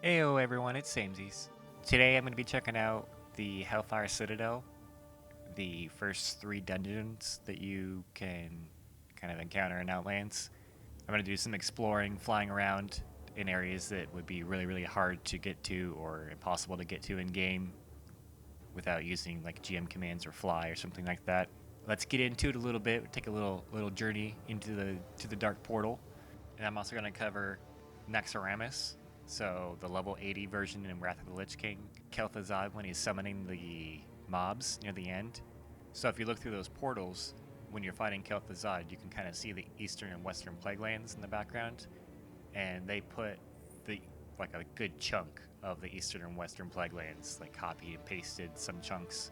Heyo everyone, it's Samesies. Today I'm going to be checking out the Hellfire Citadel, the first 3 dungeons that you can kind of encounter in Outlands. I'm going to do some exploring, flying around in areas that would be really hard to get to or impossible to get to in game without using like GM commands or fly or something like that. Let's get into it a little bit, take a little journey into the dark portal. And I'm also going to cover Naxxramas, so the level 80 version in Wrath of the Lich King, Kel'Thuzad when he's summoning the mobs near the end. So if you look through those portals, when you're fighting Kel'Thuzad, you can kind of see the eastern and western Plaguelands in the background, and they put like a good chunk of the eastern and western Plaguelands, like copied and pasted some chunks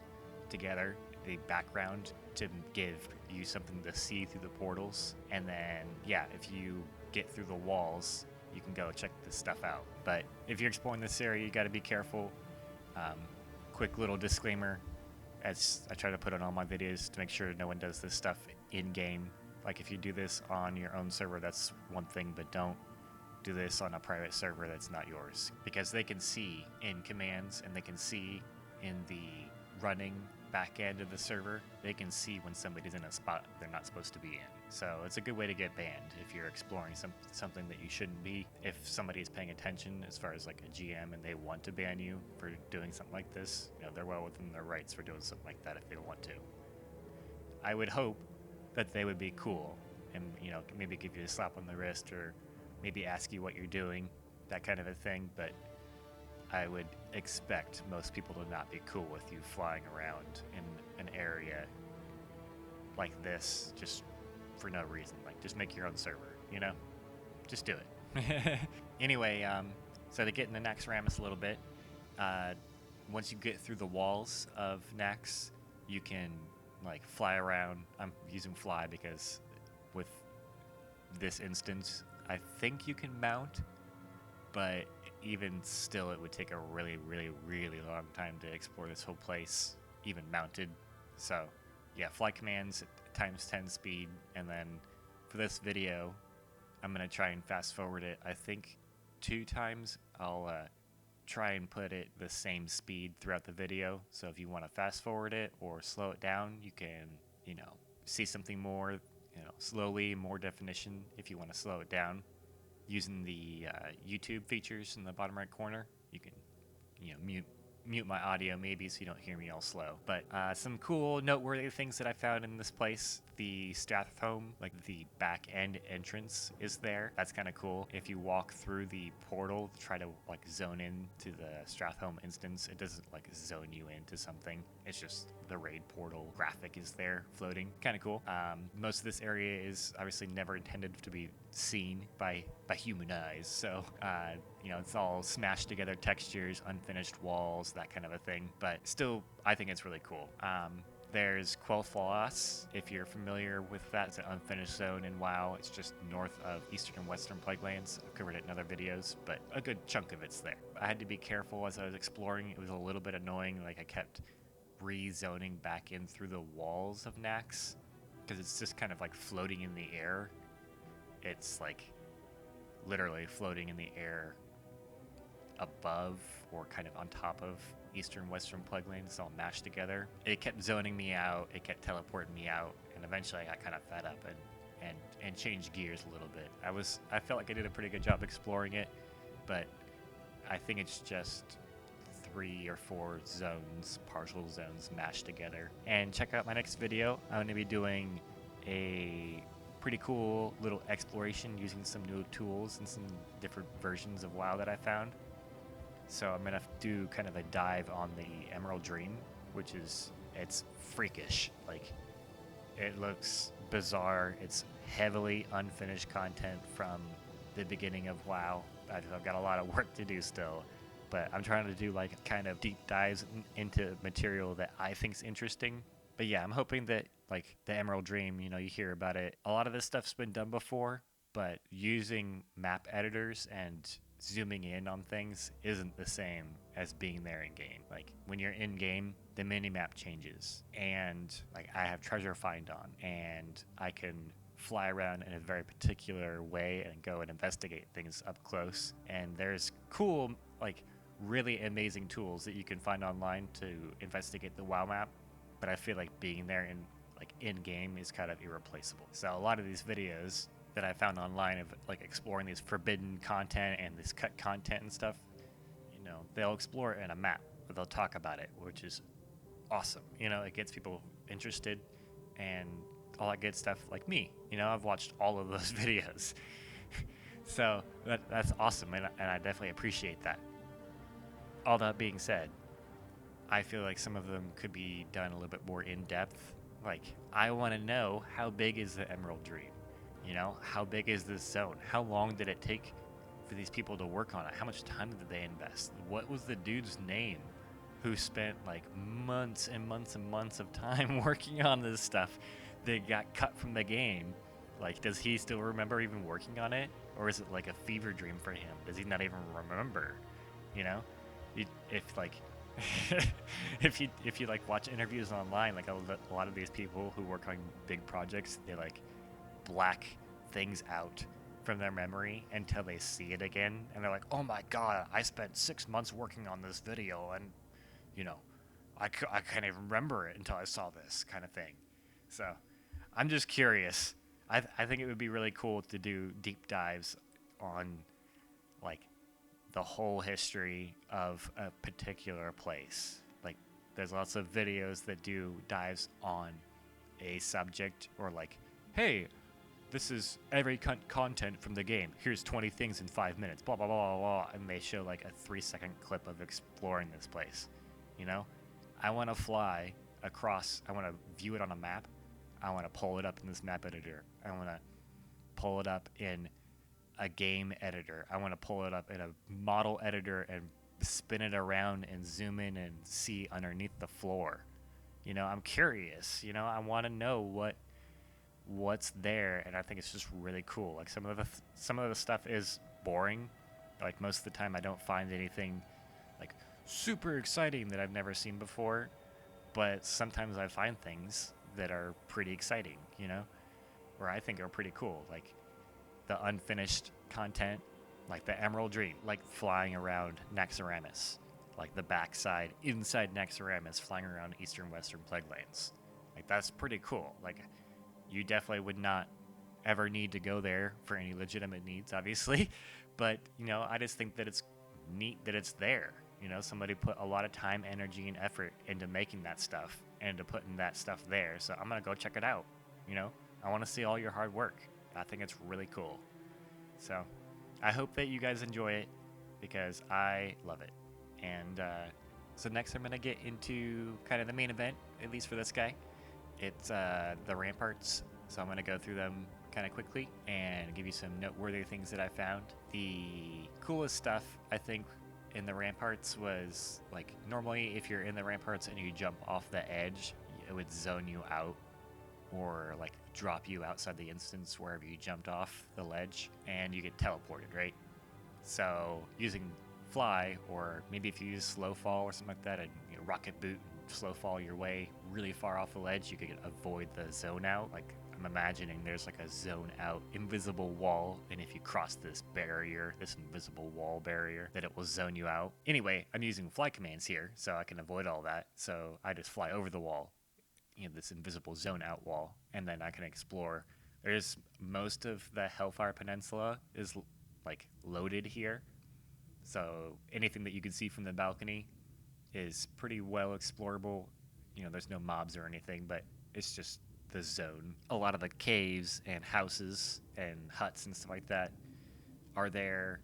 together, the background, to give you something to see through the portals. And then, yeah, if you get through the walls, you can go check this stuff out. But if you're exploring this area, you got to be careful. Quick little disclaimer, as I try to put on all my videos to make sure no one does this stuff in-game. Like if you do this on your own server, that's one thing, but don't do this on a private server that's not yours, because they can see in commands and they can see in the running back end of the server, they can see when somebody's in a spot they're not supposed to be in. So it's a good way to get banned if you're exploring something that you shouldn't be. If somebody is paying attention as far as like a GM and they want to ban you for doing something like this, they're well within their rights for doing something like that if they want to. I would hope that they would be cool and maybe give you a slap on the wrist or maybe ask you what you're doing, that kind of a thing. But I would expect most people to not be cool with you flying around in an area like this just for no reason. Like, just make your own server, Just do it. Anyway, so to get into Naxxramas a little bit, once you get through the walls of Naxx, you can like fly around. I'm using fly because with this instance, I think you can mount, but even still, it would take a really long time to explore this whole place, even mounted. So, yeah, fly commands times 10 speed, and then for this video, I'm going to try and fast forward it, I think 2 times. I'll try and put it the same speed throughout the video, so if you want to fast forward it or slow it down, you can, see something more, slowly, more definition if you want to slow it down. Using the YouTube features in the bottom right corner, you can mute my audio maybe so you don't hear me all slow. But some cool noteworthy things that I found in this place: the Stratholme, like the back end entrance, is there. That's kind of cool. If you walk through the portal, try to like zone in to the Stratholme instance, it doesn't like zone you into something. It's just the raid portal graphic is there floating. Kind of cool. Most of this area is obviously never intended to be seen by human eyes, so it's all smashed together textures, unfinished walls, that kind of a thing, but still I think it's really cool. There's Quel'Thas, if you're familiar with that. It's an unfinished zone in WoW. It's just north of eastern and western Plaguelands. I've covered it in other videos, but a good chunk of it's there. I had to be careful as I was exploring. It was a little bit annoying, like I kept re-zoning back in through the walls of Naxx, because it's just kind of like floating in the air. It's like literally floating in the air above or kind of on top of eastern western Plaguelands. It's all mashed together. It kept zoning me out, it kept teleporting me out, and eventually I got kind of fed up and changed gears a little bit. I felt like I did a pretty good job exploring it, but I think it's just 3 or 4 zones, partial zones mashed together. And check out my next video. I'm going to be doing a pretty cool little exploration using some new tools and some different versions of WoW that I found. So I'm going to do kind of a dive on the Emerald Dream, which it's freakish. Like, it looks bizarre. It's heavily unfinished content from the beginning of WoW. I've got a lot of work to do still, but I'm trying to do like kind of deep dives into material that I think's interesting. But yeah, I'm hoping that like the Emerald Dream, you hear about it. A lot of this stuff's been done before, but using map editors and zooming in on things isn't the same as being there in game. Like when you're in game, the minimap changes, and like I have treasure find on, and I can fly around in a very particular way and go and investigate things up close. And there's cool like really amazing tools that you can find online to investigate the WoW map, but I feel like being there in game is kind of irreplaceable. So a lot of these videos that I found online of like exploring these forbidden content and this cut content and stuff, you know, they'll explore it in a map, or they'll talk about it, which is awesome. You know, it gets people interested and all that good stuff. Like me, you know, I've watched all of those videos. So that's awesome, and I definitely appreciate that. All that being said, I feel like some of them could be done a little bit more in depth. Like, I want to know, how big is the Emerald Dream? You know, how big is this zone? How long did it take for these people to work on it? How much time did they invest? What was the dude's name who spent like months and months and months of time working on this stuff that got cut from the game? Like, does he still remember even working on it? Or is it like a fever dream for him? Does he not even remember? You know? If like if you like watch interviews online, like a lot of these people who work on big projects, they like black things out from their memory until they see it again, and they're like, oh my god, I spent 6 months working on this video, and you know, I can't even remember it until I saw this kind of thing. So I'm just curious. I think it would be really cool to do deep dives on like the whole history of a particular place. Like, there's lots of videos that do dives on a subject, or like, hey, this is every content from the game. Here's 20 things in 5 minutes, blah, blah, blah, blah, blah. And they show like a 3-second clip of exploring this place. You know? I want to fly across, I want to view it on a map. I want to pull it up in this map editor. I want to pull it up in a game editor. I want to pull it up in a model editor and spin it around and zoom in and see underneath the floor. You know, I'm curious. You know, I want to know what's there, and I think it's just really cool. Like, some of the stuff is boring. Like, most of the time I don't find anything like super exciting that I've never seen before, but sometimes I find things that are pretty exciting, you know, or I think are pretty cool. Like the unfinished content, like the Emerald Dream, like flying around Naxxramas, like the backside inside Naxxramas, flying around eastern western Plaguelands. Like, that's pretty cool. Like, you definitely would not ever need to go there for any legitimate needs, obviously, but you know, I just think that it's neat that it's there. You know, somebody put a lot of time, energy, and effort into making that stuff and into putting that stuff there. So I'm going to go check it out. You know, I want to see all your hard work. I think it's really cool. So I hope that you guys enjoy it, because I love it. And so next I'm going to get into kind of the main event, at least for this guy. It's the Ramparts. So I'm going to go through them kind of quickly and give you some noteworthy things that I found. The coolest stuff, I think, in the Ramparts was, like, normally if you're in the Ramparts and you jump off the edge, it would zone you out, or like drop you outside the instance wherever you jumped off the ledge, and you get teleported, right? So using fly, or maybe if you use slow fall or something like that, and you know, rocket boot and slow fall your way really far off the ledge, you could avoid the zone out. Like, I'm imagining there's like a zone out invisible wall, and if you cross this barrier, this invisible wall barrier, that it will zone you out. Anyway, I'm using fly commands here, so I can avoid all that. So I just fly over the wall, you know, this invisible zone out wall, and then I can explore. There's most of the Hellfire Peninsula is like loaded here, so anything that you can see from the balcony is pretty well explorable. You know, there's no mobs or anything, but it's just the zone. A lot of the caves and houses and huts and stuff like that are there.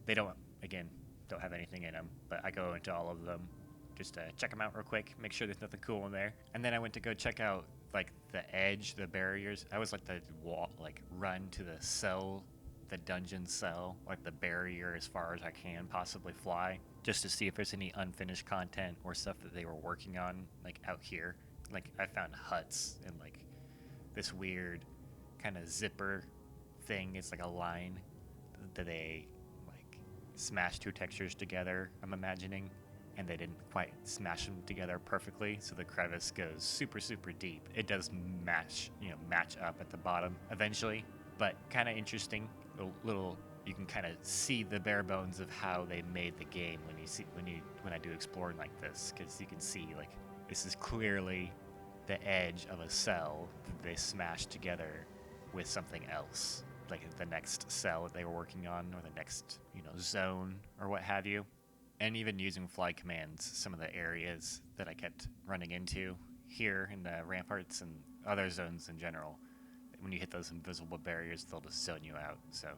They don't have anything in them, but I go into all of them just to check them out real quick, make sure there's nothing cool in there. And then I went to go check out like the edge, the barriers. I always like to run to the cell, the dungeon cell, like the barrier, as far as I can possibly fly, just to see if there's any unfinished content or stuff that they were working on, like out here. Like, I found huts and like this weird kind of zipper thing. It's like a line that they like smash two textures together, I'm imagining, and they didn't quite smash them together perfectly, so the crevice goes super, super deep. It does match up at the bottom eventually, but kind of interesting little you can kind of see the bare bones of how they made the game when I do exploring like this, because you can see like this is clearly the edge of a cell that they smashed together with something else, like the next cell that they were working on, or the next zone or what have you. And even using fly commands, some of the areas that I kept running into here in the ramparts and other zones in general, when you hit those invisible barriers, they'll just zone you out. So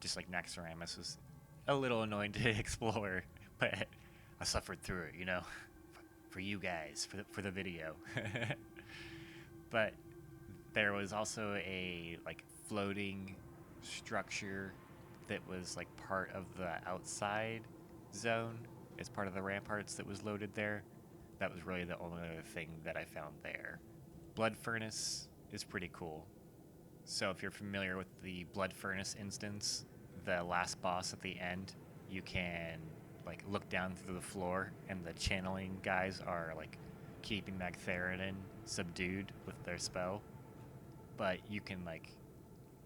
just like Naxxramas was a little annoying to explore, but I suffered through it, for you guys, for the video. But there was also a like floating structure that was like part of the outside zone as part of the ramparts that was loaded there. That was really the only other thing that I found there. Blood Furnace is pretty cool. So if you're familiar with the Blood Furnace instance, the last boss at the end, you can like look down through the floor, and the channeling guys are like keeping Magtheridon subdued with their spell. But you can like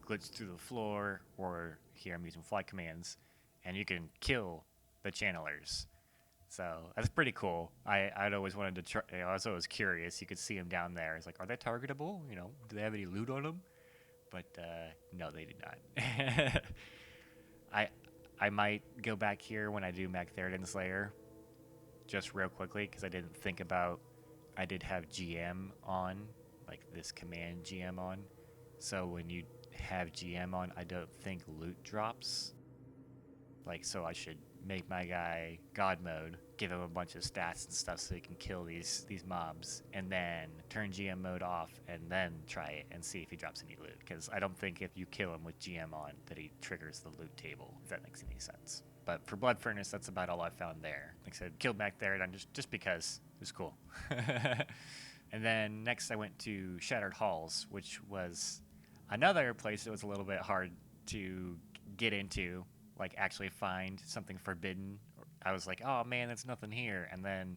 glitch through the floor, or here I'm using fly commands, and you can kill the channelers. So that's pretty cool. I'd always wanted to try. I was always curious. You could see them down there. It's like, are they targetable? Do they have any loot on them? But no, they did not. I might go back here when I do Magtheridon's lair, just real quickly, because I didn't think about. I did have GM on, like this command GM on. So when you have GM on, I don't think loot drops. Like, so I should make my guy God mode, give him a bunch of stats and stuff so he can kill these mobs, and then turn GM mode off, and then try it and see if he drops any loot. Because I don't think if you kill him with GM on that he triggers the loot table, if that makes any sense. But for Blood Furnace, that's about all I found there. Like I said, killed Magtheridon just because it was cool. And then next I went to Shattered Halls, which was another place that was a little bit hard to get into, like actually find something forbidden. I was like, oh man, there's nothing here. And then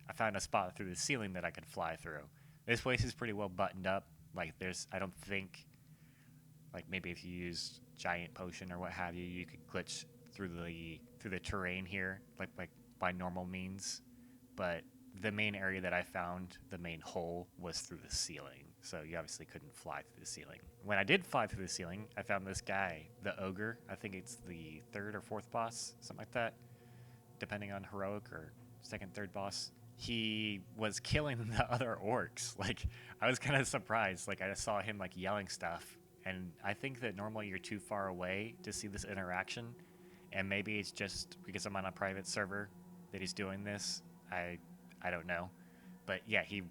I found a spot through the ceiling that I could fly through. This place is pretty well buttoned up. Like I don't think, like maybe if you use Giant Potion or what have you, you could glitch through the terrain here, like by normal means. But the main area that I found, the main hole, was through the ceiling. So you obviously couldn't fly through the ceiling. When I did fly through the ceiling, I found this guy, the Ogre. I think it's the third or fourth boss, something like that, depending on heroic, or second, third boss. He was killing the other orcs. Like, I was kind of surprised. Like, I just saw him like yelling stuff, and I think that normally you're too far away to see this interaction, and maybe it's just because I'm on a private server that he's doing this. I don't know, but yeah, he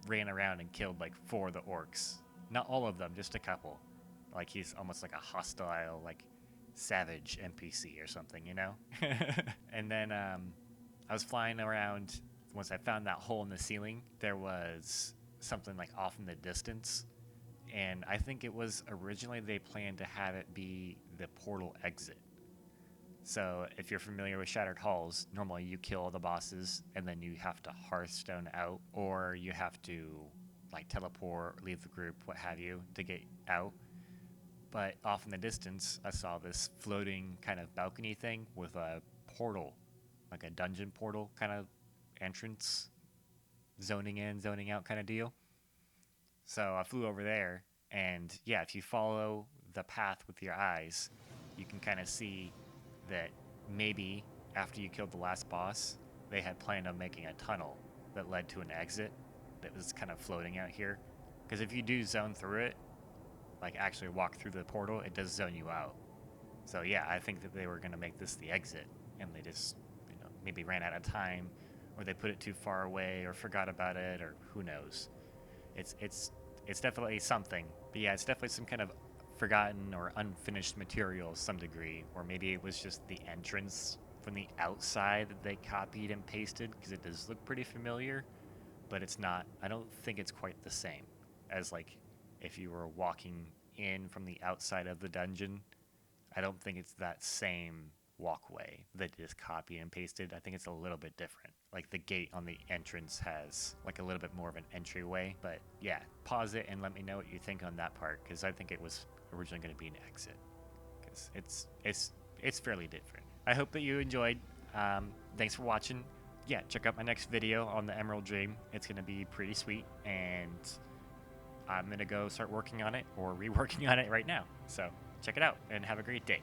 ran around and killed like 4 of the orcs. Not all of them, just a couple. Like, he's almost like a hostile, like savage NPC or something, And then I was flying around. Once I found that hole in the ceiling, there was something like off in the distance, and I think it was originally they planned to have it be the portal exit. So if you're familiar with Shattered Halls, normally you kill all the bosses and then you have to Hearthstone out, or you have to like teleport, leave the group, what have you, to get out. But off in the distance, I saw this floating kind of balcony thing with a portal, like a dungeon portal kind of entrance, zoning in, zoning out kind of deal. So I flew over there, and yeah, if you follow the path with your eyes, you can kind of see that maybe after you killed the last boss, they had planned on making a tunnel that led to an exit that was kind of floating out here. Because if you do zone through it, like actually walk through the portal, it does zone you out. So yeah, I think that they were going to make this the exit, and they just maybe ran out of time, or they put it too far away, or forgot about it, or who knows. It's definitely something. But yeah, it's definitely some kind of forgotten or unfinished material to some degree, or maybe it was just the entrance from the outside that they copied and pasted, because it does look pretty familiar, but it's not. I don't think it's quite the same as like if you were walking in from the outside of the dungeon. I don't think it's that same walkway that is copied and pasted. I think it's a little bit different. Like the gate on the entrance has like a little bit more of an entryway. But yeah, pause it and let me know what you think on that part, because I think it was originally going to be an exit. is. It's fairly different. I hope that you enjoyed. Thanks for watching. Yeah, check out my next video on the Emerald Dream. It's gonna be pretty sweet, and I'm gonna go start working on it or reworking on it right now. So check it out and have a great day.